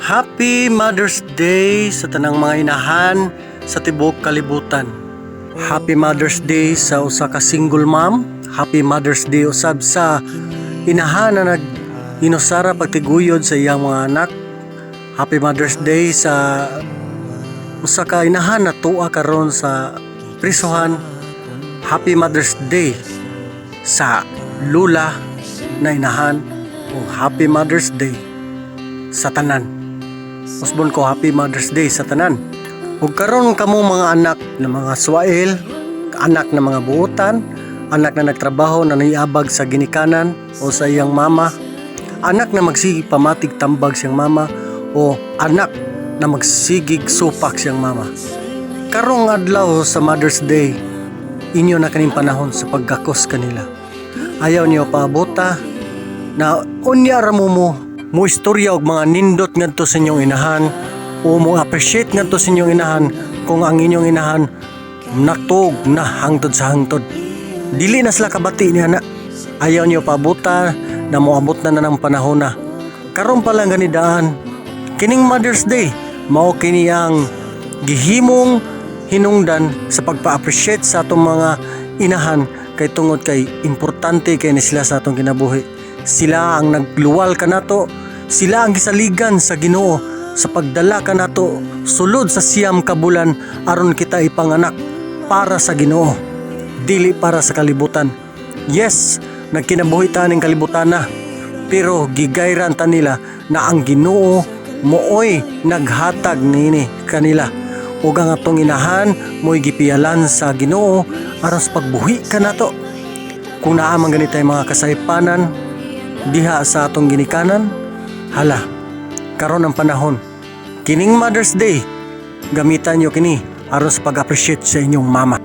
Happy Mother's Day sa tanang mga inahan sa tibuok kalibutan. Happy Mother's Day sa usa ka single mom. Happy Mother's Day usab sa inahan na nag-inusara pagtiguyod sa iyang mga anak. Happy Mother's Day sa usa ka inahan na tuwa karon sa prisuhan. Happy Mother's Day sa lula na inahan. O Happy Mother's Day sa tanan. Usbon ko Happy Mother's Day sa tanan. Ug karon kamo mga anak na mga swail, anak na mga buotan, anak na nagtrabaho na naiabag sa ginikanan o sa iyang mama, anak na magsigig pamatig tambag siyang mama, o anak na magsigig supak siyang mama. Karong adlaw sa Mother's Day, inyo na kaning panahon sa pagkakos kanila. Ayaw niyo paabota na unya ra mo istorya og mga nindot ngadto sa inyong inahan o mo appreciate ngadto sa inyong inahan kung ang inyong inahan natog na hangtod sa hangtod. Dili na sila kabati niya na. Ayaw niyo paabota na moabot na ng panahon na. Karon pa lang ganidaan. Kining Mother's Day mao kini ang gihimong hinungdan sa pagpa-appreciate sa atong mga inahan kay tungod kay importante kay ni sila sa atong kinabuhi. Sila ang nagluwal kanato, sila ang gisaligan sa Ginoo sa pagdala kanato sulod sa siyam ka bulan aron kita ipanganak para sa Ginoo, dili para sa kalibutan. Yes, nagkinabuhi ta ning kalibutan na, pero gigayran ta nila na ang Ginoo mooy naghatag nini kanila. Ug ang atong inahan mo'y gipiyalan sa Ginoo aron sa pagbuhi kanato. Kung naa man ganitay mga kasaypanan diha sa atong ginikanan, hala, karon ang panahon. Kining Mother's Day, gamitan nyo kini aron sa pag-appreciate sa inyong mama.